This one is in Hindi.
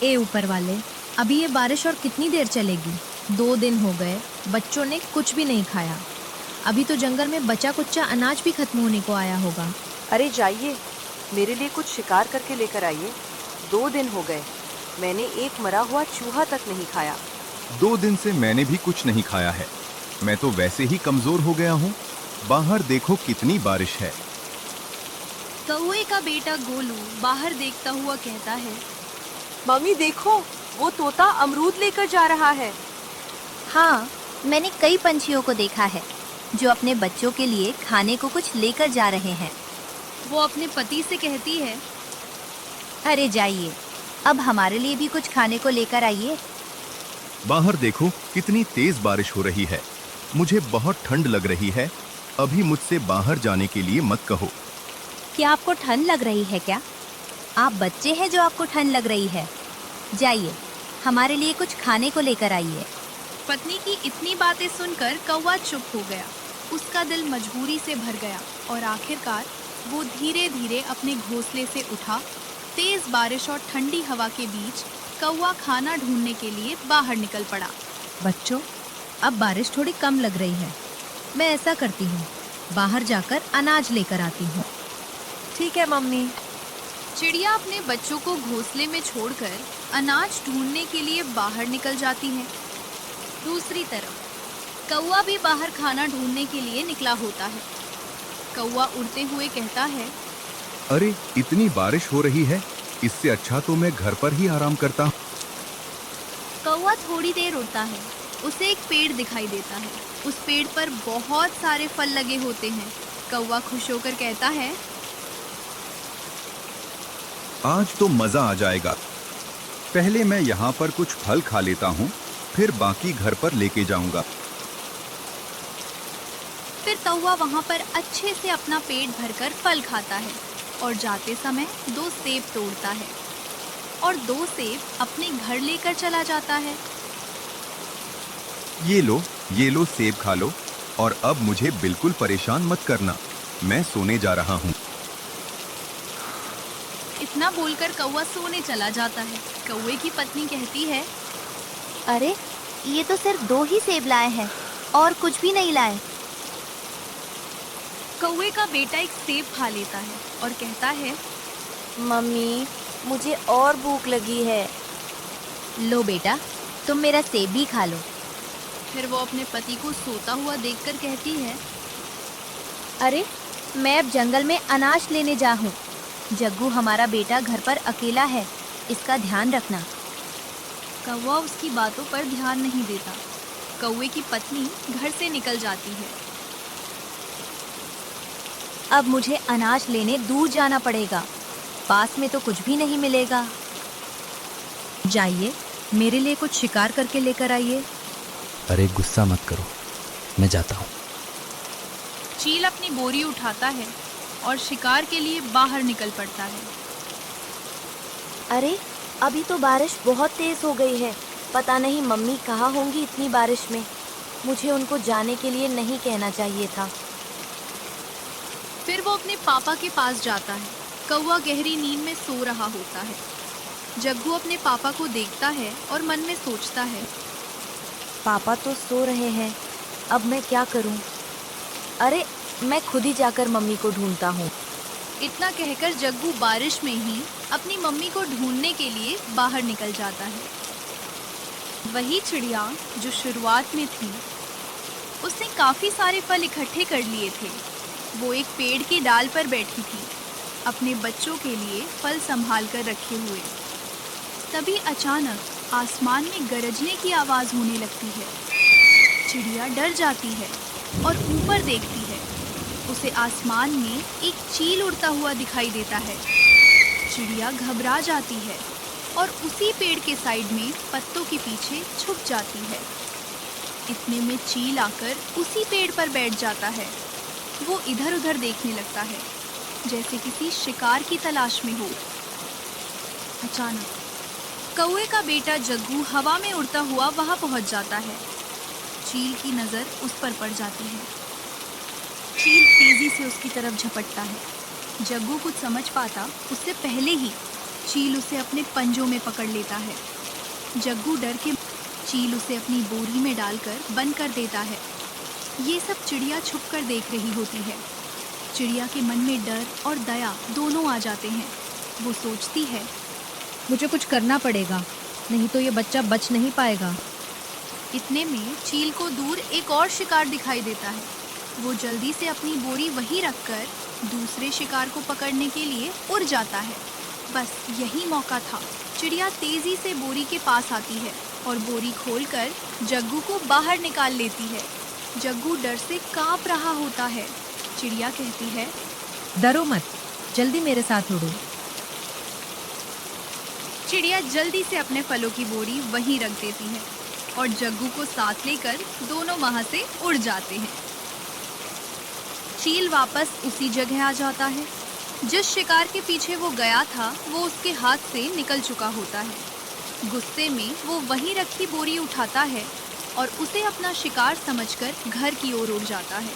ए ऊपर वाले, अभी ये बारिश और कितनी देर चलेगी? 2 दिन हो गए, बच्चों ने कुछ भी नहीं खाया। अभी तो जंगल में बचा कुच्चा अनाज भी खत्म होने को आया होगा। अरे जाइए, मेरे लिए कुछ शिकार करके लेकर आइए। 2 दिन हो गए, मैंने एक मरा हुआ चूहा तक नहीं खाया। 2 दिन से मैंने भी कुछ नहीं खाया है। मैं तो वैसे ही कमजोर हो गया हूँ। बाहर देखो कितनी बारिश है। कौवे का बेटा गोलू बाहर देखता हुआ कहता है, मम्मी देखो, वो तोता अमरूद लेकर जा रहा है। हाँ, मैंने कई पंछियों को देखा है जो अपने बच्चों के लिए खाने को कुछ लेकर जा रहे हैं। वो अपने पति से कहती है, अरे जाइए, अब हमारे लिए भी कुछ खाने को लेकर आइए। बाहर देखो कितनी तेज बारिश हो रही है। मुझे बहुत ठंड लग रही है। अभी मुझसे बाहर जाने के लिए मत कहो। क्या आपको ठंड लग रही है क्या? आप बच्चे हैं जो आपको ठंड लग रही है। जाइए, हमारे लिए कुछ खाने को लेकर आइए। पत्नी की इतनी बातें सुनकर कौवा चुप हो गया। उसका दिल मजबूरी से भर गया और आखिरकार वो धीरे धीरे अपने घोंसले से उठा। तेज बारिश और ठंडी हवा के बीच कौवा खाना ढूंढने के लिए बाहर निकल पड़ा। बच्चों, अब बारिश थोड़ी कम लग रही है। मैं ऐसा करती हूँ, बाहर जाकर अनाज लेकर आती हूँ। ठीक है मम्मी। चिड़िया अपने बच्चों को घोंसले में छोड़कर अनाज ढूंढने के लिए बाहर निकल जाती है। दूसरी तरफ कौवा भी बाहर खाना ढूंढने के लिए निकला होता है। कौवा उड़ते हुए कहता है, अरे इतनी बारिश हो रही है, इससे अच्छा तो मैं घर पर ही आराम करता हूँ। कौवा थोड़ी देर उड़ता है। उसे एक पेड़ दिखाई देता है। उस पेड़ पर बहुत सारे फल लगे होते हैं। कौवा खुश होकर कहता है, आज तो मजा आ जाएगा। पहले मैं यहाँ पर कुछ फल खा लेता हूँ, फिर बाकी घर पर लेके जाऊंगा। फिर कौवा वहाँ पर अच्छे से अपना पेट भरकर फल खाता है और जाते समय 2 सेब तोड़ता है और 2 सेब अपने घर लेकर चला जाता है। ये लो सेब खा लो, और अब मुझे बिल्कुल परेशान मत करना। मैं सोने जा रहा हूँ। इतना बोलकर कौवा सोने चला जाता है। कौवे की पत्नी कहती है, अरे, ये तो सिर्फ 2 ही सेब लाए हैं और कुछ भी नहीं लाए। कौवे का बेटा एक सेब खा लेता है और कहता है, मम्मी, मुझे और भूख लगी है। लो बेटा, तुम मेरा सेब भी खा लो। फिर वो अपने पति को सोता हुआ देखकर कहती है, अरे, मैं अब जंगल में अनाज लेने जा हूँ। जग्गू हमारा बेटा घर पर अकेला है, इसका ध्यान रखना। कौवा उसकी बातों पर ध्यान नहीं देता। कौवे की पत्नी घर से निकल जाती है। अब मुझे अनाज लेने दूर जाना पड़ेगा। पास में तो कुछ भी नहीं मिलेगा। जाइए, मेरे लिए कुछ शिकार करके लेकर आइए। अरे गुस्सा मत करो, मैं जाता हूँ। चील अपनी बोरी उठाता है और शिकार के लिए बाहर निकल पड़ता है। अरे, अभी तो बारिश बहुत तेज हो गई है। पता नहीं मम्मी कहाँ होंगी इतनी बारिश में। मुझे उनको जाने के लिए नहीं कहना चाहिए था। फिर वो अपने पापा के पास जाता है। कौवा गहरी नींद में सो रहा होता है। जग्गू अपने पापा को देखता है और मन में सोचता है, पापा तो सो रहे हैं, अब मैं क्या करूं? अरे, मैं खुद ही जाकर मम्मी को ढूंढता हूँ। इतना कहकर जग्गू बारिश में ही अपनी मम्मी को ढूंढने के लिए बाहर निकल जाता है। वही चिड़िया जो शुरुआत में थी, उसने काफी सारे फल इकट्ठे कर लिए थे। वो एक पेड़ की डाल पर बैठी थी, अपने बच्चों के लिए फल संभाल कर रखे हुए। तभी अचानक आसमान में गरजने की आवाज होने लगती है। चिड़िया डर जाती है और ऊपर देखती है। उसे आसमान में एक चील उड़ता हुआ दिखाई देता है। चिड़िया घबरा जाती है और उसी पेड़ के साइड में पत्तों के पीछे छुप जाती है। इतने में चील आकर उसी पेड़ पर बैठ जाता है। वो इधर उधर देखने लगता है, जैसे किसी शिकार की तलाश में हो। अचानक कौवे का बेटा जग्गू हवा में उड़ता हुआ वहां पहुंच जाता है। चील की नज़र उस पर पड़ जाती है। चील तेजी से उसकी तरफ झपटता है। जग्गू कुछ समझ पाता उससे पहले ही चील उसे अपने पंजों में पकड़ लेता है। जग्गू डर के चील उसे अपनी बोरी में डालकर बंद कर देता है। ये सब चिड़िया छुपकर देख रही होती है। चिड़िया के मन में डर और दया दोनों आ जाते हैं। वो सोचती है, मुझे कुछ करना पड़ेगा, नहीं तो ये बच्चा बच नहीं पाएगा। इतने में चील को दूर एक और शिकार दिखाई देता है। वो जल्दी से अपनी बोरी वहीं रखकर दूसरे शिकार को पकड़ने के लिए उड़ जाता है। बस यही मौका था। चिड़िया तेजी से बोरी के पास आती है और बोरी खोलकर जग्गू को बाहर निकाल लेती है। जग्गू डर से कांप रहा होता है। चिड़िया कहती है, डरो मत, जल्दी मेरे साथ उड़ो। चिड़िया जल्दी से अपने फलों की बोरी वहीं रख देती है और जग्गू को साथ लेकर दोनों वहां से उड़ जाते हैं। चील वापस उसी जगह आ जाता है। जिस शिकार के पीछे वो गया था वो उसके हाथ से निकल चुका होता है। गुस्से में वो वहीं रखी बोरी उठाता है और उसे अपना शिकार समझकर घर की ओर उड़ जाता है।